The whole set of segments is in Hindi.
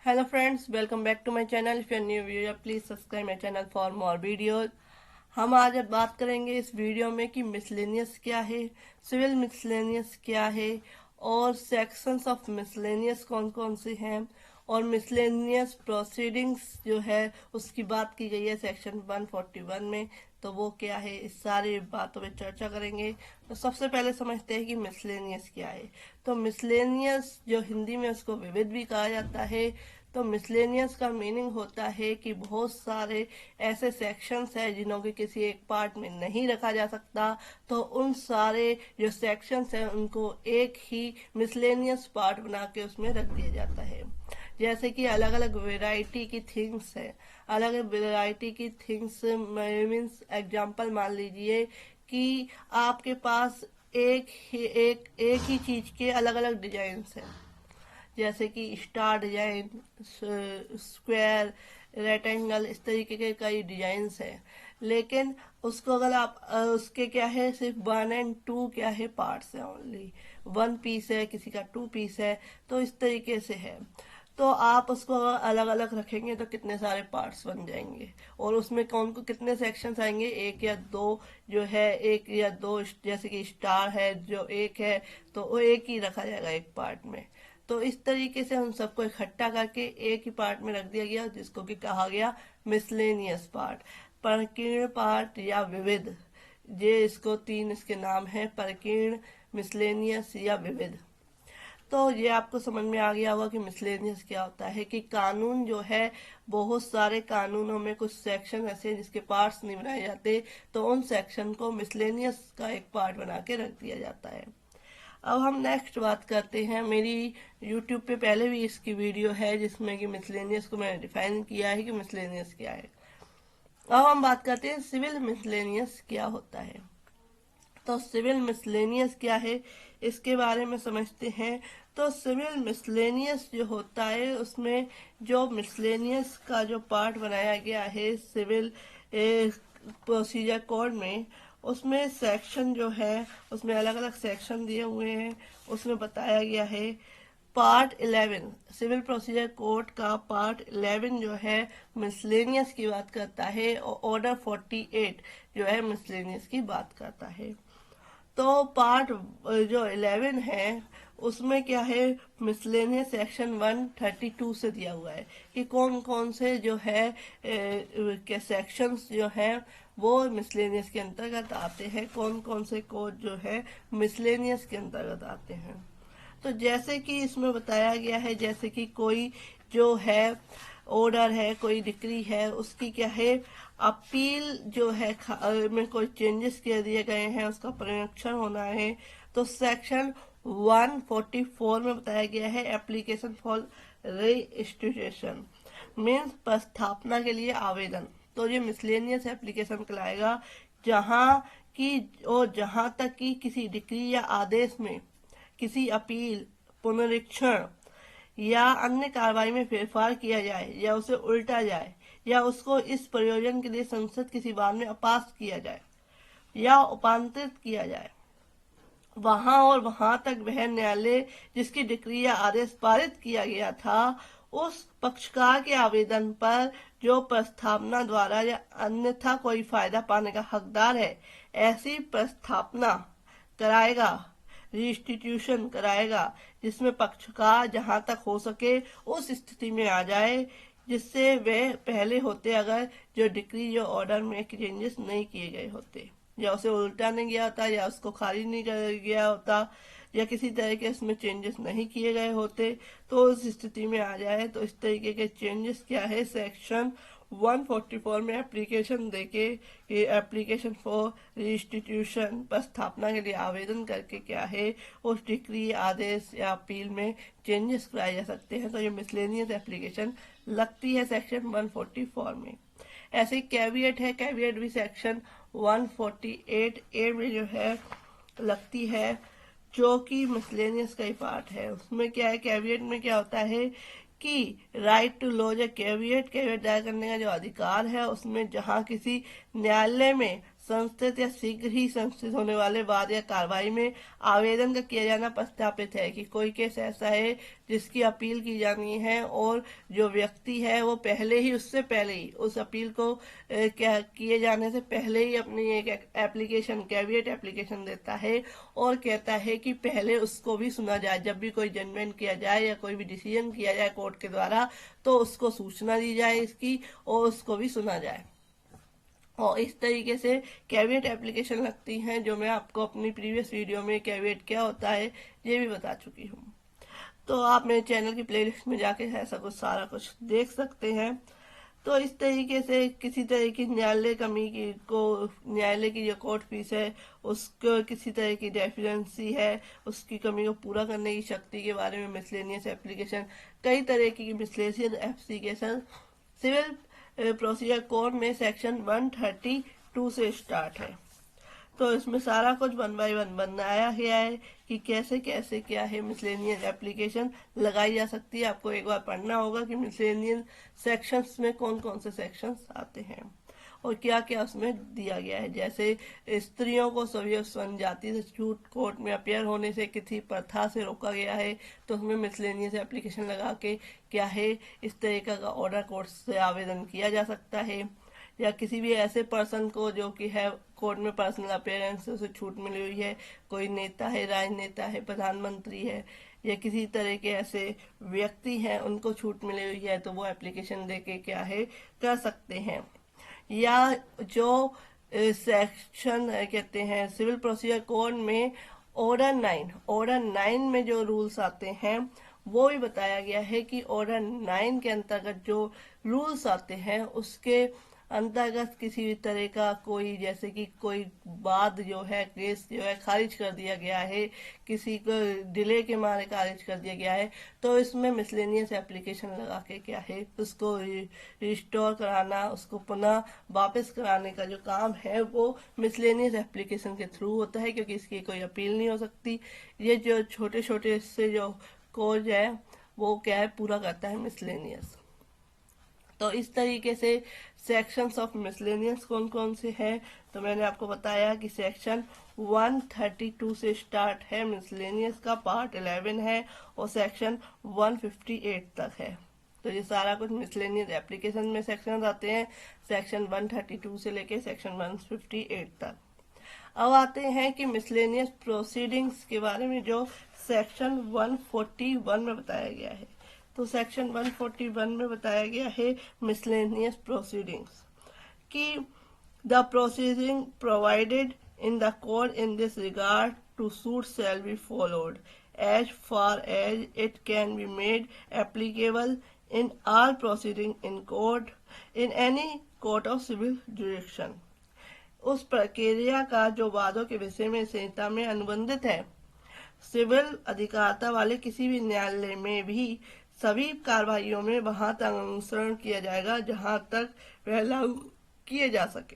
Hello friends, welcome back to my channel. If you are new viewer, please subscribe my channel for more videos. हम आज बात करेंगे इस वीडियो में कि मिसलेनियस क्या है, सिविल मिसलेनियस क्या है और सेक्शंस ऑफ मिसलेनियस कौन कौन से हैं और मिसलेनियस प्रोसीडिंग्स जो है उसकी बात की गई है सेक्शन 141 में। तो वो क्या है, इस सारी बातों पे चर्चा करेंगे। तो सबसे पहले समझते हैं कि मिसलेनियस क्या है। तो मिसलेनियस जो हिंदी में उसको विविध भी कहा जाता है। तो मिसलेनियस का मीनिंग होता है कि बहुत सारे ऐसे सेक्शंस हैं जिन्हों के किसी एक पार्ट में नहीं रखा जा सकता, तो उन सारे जो सेक्शंस हैं उनको एक ही मिसलेनियस पार्ट बना के उसमें रख दिया जाता है। जैसे कि अलग अलग वेराइटी की थिंग्स है, अलग अलग वेराइटी की थिंग्स मीन्स एग्जांपल मान लीजिए कि आपके पास एक ही चीज के अलग अलग डिजाइन हैं, जैसे कि स्टार डिजाइन, स्क्वायर, रेक्टेंगल, इस तरीके के कई डिजाइन्स हैं। लेकिन उसको अगर आप उसके क्या है, सिर्फ 1 और 2 क्या है पार्ट्स है, ओनली 1 पीस है, किसी का 2 पीस है, तो इस तरीके से है। तो आप उसको अलग अलग रखेंगे तो कितने सारे पार्ट्स बन जाएंगे और उसमें कौन को कितने सेक्शंस आएंगे, एक या दो जो है, एक या दो, जैसे कि स्टार है जो एक है तो वो एक ही रखा जाएगा एक पार्ट में। तो इस तरीके से उन सबको इकट्ठा करके एक ही पार्ट में रख दिया गया जिसको कि कहा गया मिसलेनियस पार्ट, परकीर्ण पार्ट या विविध। ये इसको तीन इसके नाम है, परकीर्ण, मिसलेनियस या विविध। तो ये आपको समझ में आ गया होगा कि मिसलेनियस क्या होता है। कि कानून जो है, बहुत सारे कानूनों में कुछ सेक्शन ऐसे हैं जिसके पार्ट्स नहीं बनाए जाते, तो उन सेक्शन को मिसलेनियस का एक पार्ट बना के रख दिया जाता है। अब हम नेक्स्ट बात करते हैं। मेरी यूट्यूब पे पहले भी इसकी वीडियो है जिसमें कि मिसलेनियस को मैंने डिफाइन किया है कि मिसलेनियस क्या है। अब हम बात करते हैं सिविल मिसलेनियस क्या होता है। तो सिविल मिसलेनियस क्या है, इसके बारे में समझते हैं। तो सिविल मिसलेनियस जो होता है उसमें जो मिसलेनियस का जो पार्ट बनाया गया है सिविल प्रोसीजर कोड में, उसमें सेक्शन जो है उसमें अलग अलग सेक्शन दिए हुए हैं। उसमें बताया गया है पार्ट 11, सिविल प्रोसीजर कोड का पार्ट 11 जो है मिसलेनियस की बात करता है और ऑर्डर 48 जो है मिसलेनियस की बात करता है। तो पार्ट जो 11 है उसमें क्या है, मिसलेनियस सेक्शन 132 से दिया हुआ है कि कौन कौन से जो है के सेक्शंस जो हैं वो मिसलेनियस के अंतर्गत आते हैं, कौन कौन से कोड जो है मिसलेनियस के अंतर्गत आते हैं। तो जैसे कि इसमें बताया गया है, जैसे कि कोई जो है ऑर्डर है, कोई डिक्री है, उसकी क्या है अपील जो है में कोई चेंजेस किए दिए गए हैं, उसका परिरक्षण होना है। तो सेक्शन 144 में बताया गया है एप्लीकेशन फॉर रजिस्ट्रेशन मीन्स प्रस्थापना के लिए आवेदन। तो ये मिसलेनियस एप्लीकेशन कहलाएगा जहां की और जहां तक कि किसी डिक्री या आदेश में किसी अपील, पुनरीक्षण या अन्य कार्रवाई में फेरफार किया जाए या उसे उल्टा जाए या उसको इस प्रयोजन के लिए संसद किसी बार में अपास किया जाए या उपांतरित किया जाए, वहां और वहां तक वह न्यायालय जिसकी डिक्री या आदेश पारित किया गया था उस पक्षकार के आवेदन पर जो प्रस्थापना द्वारा या अन्यथा कोई फायदा पाने का हकदार है ऐसी प्रस्थापना कराएगा, रिस्टिट्यूशन कराएगा, जिसमें पक्षकार जहां तक हो सके उस स्थिति में आ जाए जिससे वे पहले होते अगर जो डिक्री जो ऑर्डर में चेंजेस नहीं किए गए होते, या उसे उल्टा नहीं गया होता, या उसको खारिज नहीं कर गया होता, या किसी तरह के इसमें चेंजेस नहीं किए गए होते, तो उस स्थिति में आ जाए। तो इस तरीके के चेंजेस क्या है, सेक्शन 144 में एप्लीकेशन देके ये एप्लीकेशन फॉर रिस्टिट्यूशन प्रस्थापना के लिए आवेदन करके क्या है उस डिक्री, आदेश या अपील में चेंजेस कराए जा सकते हैं। तो ये मिसलेनियस एप्लीकेशन लगती है सेक्शन 144 में। ऐसे कैविएट है, कैविएट भी सेक्शन 148A में जो है लगती है, जो कि मिसलेनियस का ही पार्ट है। उसमें क्या है, कैविएट में क्या होता है कि राइट टू लॉज है, कैविएट कैविएट दायर करने का जो अधिकार है उसमें जहां किसी न्यायालय में संस्थित या शीघ्र ही संस्थित होने वाले वाद या कार्रवाई में आवेदन का किया जाना प्रस्तावित है। कि कोई केस ऐसा है जिसकी अपील की जानी है और जो व्यक्ति है वो पहले ही, उससे पहले ही, उस अपील को क्या किए जाने से पहले ही अपनी एक एप्लीकेशन, कैविएट एप्लीकेशन देता है और कहता है कि पहले उसको भी सुना जाए। जब भी कोई जजमेंट किया जाए या कोई भी डिसीजन किया जाए कोर्ट के द्वारा, तो उसको सूचना दी जाए इसकी और उसको भी सुना जाए। और इस तरीके से कैविएट एप्लीकेशन लगती हैं, जो मैं आपको अपनी प्रीवियस वीडियो में कैविएट क्या होता है ये भी बता चुकी हूँ। तो आप मेरे चैनल की प्लेलिस्ट में जाके ऐसा कुछ सारा कुछ देख सकते हैं। तो इस तरीके से किसी तरह की न्यायालय कमी की को, न्यायालय की जो कोर्ट फीस है उसको किसी तरह की डेफिशिएंसी है, उसकी कमी को पूरा करने की शक्ति के बारे में मिसलेनियस एप्लीकेशन, कई तरह की miscellaneous application civil procedure code में सेक्शन 132 से स्टार्ट है। तो इसमें सारा कुछ 1 बाय 1 बनाया गया है कि कैसे कैसे क्या है मिसलेनियस एप्लीकेशन लगाई जा सकती है। आपको एक बार पढ़ना होगा कि मिसलेनियस सेक्शंस में कौन कौन से सेक्शंस आते हैं और क्या क्या उसमें दिया गया है। जैसे स्त्रियों को सभी जाति से छूट कोर्ट में अपियर होने से किसी प्रथा से रोका गया है, तो उसमें मिसलेनियस एप्लीकेशन लगा के क्या है इस तरीका का ऑर्डर कोर्ट से आवेदन किया जा सकता है। या किसी भी ऐसे पर्सन को जो कि है कोर्ट में पर्सनल अपेयरेंस से उसे छूट मिली हुई है, कोई नेता है, राजनेता है, प्रधानमंत्री है, या किसी तरह के ऐसे व्यक्ति हैं उनको छूट मिली हुई है, तो वो एप्लीकेशन देके क्या है कर सकते हैं। या जो सेक्शन कहते हैं सिविल प्रोसीजर कोड में ऑर्डर 9 में जो रूल्स आते हैं वो भी बताया गया है कि ऑर्डर 9 के अंतर्गत जो रूल्स आते हैं उसके अंतर्गत किसी भी तरह का कोई, जैसे कि कोई वाद जो है, केस जो है खारिज कर दिया गया है, किसी को डिले के मारे खारिज कर दिया गया है, तो इसमें मिसलेनियस एप्लीकेशन लगा के क्या है उसको रिस्टोर कराना, उसको पुनः वापस कराने का जो काम है वो मिसलेनियस एप्लीकेशन के थ्रू होता है, क्योंकि इसकी कोई अपील नहीं हो सकती। ये जो छोटे छोटे से जो कोर्ट है वो क्या है पूरा करता है मिसलेनियस। तो इस तरीके से सेक्शंस ऑफ मिसलेनियस कौन कौन से हैं, तो मैंने आपको बताया कि सेक्शन 132 से स्टार्ट है मिसलेनियस का, पार्ट 11 है और सेक्शन 158 तक है। तो ये सारा कुछ मिसलेनियस एप्लीकेशन में सेक्शन आते हैं, सेक्शन 132 से लेके सेक्शन 158 तक। अब आते हैं कि मिसलेनियस प्रोसीडिंग्स के बारे में जो सेक्शन 141 में बताया गया है। तो सेक्शन 141 में बताया गया है मिसलेनियस प्रोसीडिंग्स कि the proceeding provided in the code in this regard to suit shall be followed as far as it can be made applicable in all proceeding in court in any court of civil jurisdiction. उस प्रक्रिया का जो वादों के विषय में संहिता में अनुबंधित है, सिविल अधिकारिता वाले किसी भी न्यायालय में भी सभी कार्रवाइयों में वहां तक अनुसरण किया जाएगा जहां तक वह लागू किए जा सके।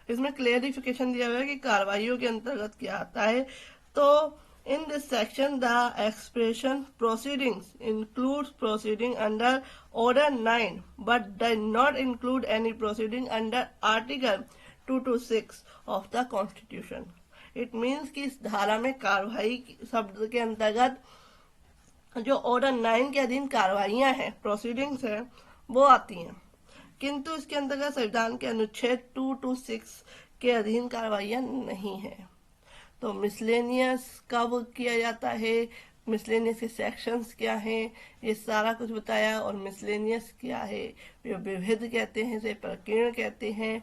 इसमें क्लेरिफिकेशन दिया हुआ है कि कार्रवाइयों के अंतर्गत क्या आता है। तो in this section the expression proceedings includes proceeding under order 9 but does not include any proceeding under article 226 of the constitution. It means कि इस धारा में कार्रवाई शब्द के अंतर्गत जो ऑर्डर 9 के अधीन कार्रवाइयां हैं, प्रोसीडिंग्स हैं, वो आती हैं, किंतु इसके अंतर्गत संविधान के अनुच्छेद 226 के अधीन कार्रवाइयां नहीं है। तो मिसलेनियस कब किया जाता है, मिसलेनियस के सेक्शंस क्या हैं, ये सारा कुछ बताया। और मिसलेनियस क्या है, विविध कहते हैं, इसे प्रकीर्ण कहते हैं,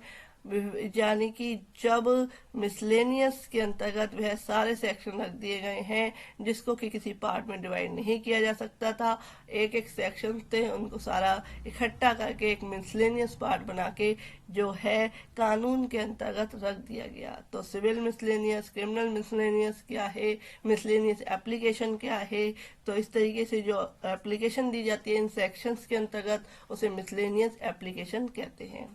यानी कि जब मिसलेनियस के अंतर्गत वह सारे सेक्शन रख दिए गए हैं जिसको कि किसी पार्ट में डिवाइड नहीं किया जा सकता था, एक एक सेक्शन थे उनको सारा इकट्ठा करके एक मिसलेनियस पार्ट बना के जो है कानून के अंतर्गत रख दिया गया। तो सिविल मिसलेनियस, क्रिमिनल मिसलेनियस क्या है, मिसलेनियस एप्लीकेशन क्या है, तो इस तरीके से जो एप्लीकेशन दी जाती है इन सेक्शंस के अंतर्गत उसे मिसलेनियस एप्लीकेशन कहते हैं।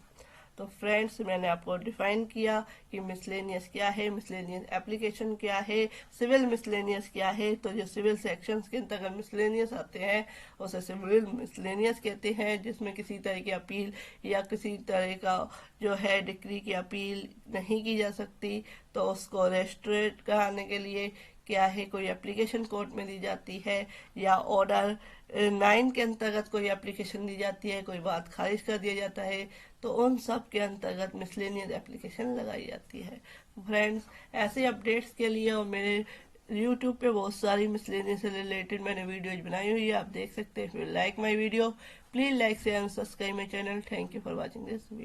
तो फ्रेंड्स, मैंने आपको डिफाइन किया कि मिसलेनियस क्या है, मिसलेनियस एप्लीकेशन क्या है, सिविल मिसलेनियस क्या है। तो जो सिविल सेक्शंस के अंतर्गत मिसलेनियस आते हैं उसे सिविल मिसलेनियस कहते हैं, जिसमें किसी तरह की अपील या किसी तरह का जो है डिक्री की अपील नहीं की जा सकती। तो उसको रेस्ट्रेट कराने के लिए क्या है, कोई एप्लीकेशन कोर्ट में दी जाती है, या ऑर्डर 9 के अंतर्गत कोई एप्लीकेशन दी जाती है, कोई बात खारिज कर दिया जाता है, तो उन सब के अंतर्गत मिसलेनियस एप्लीकेशन लगाई जाती है। फ्रेंड्स, ऐसे अपडेट्स के लिए और मेरे यूट्यूब पे बहुत सारी मिसलेनियस से रिलेटेड मैंने वीडियोज बनाई हुई है, आप देख सकते हैं। Like my video, please like share and subscribe my channel. Thank you for watching this video.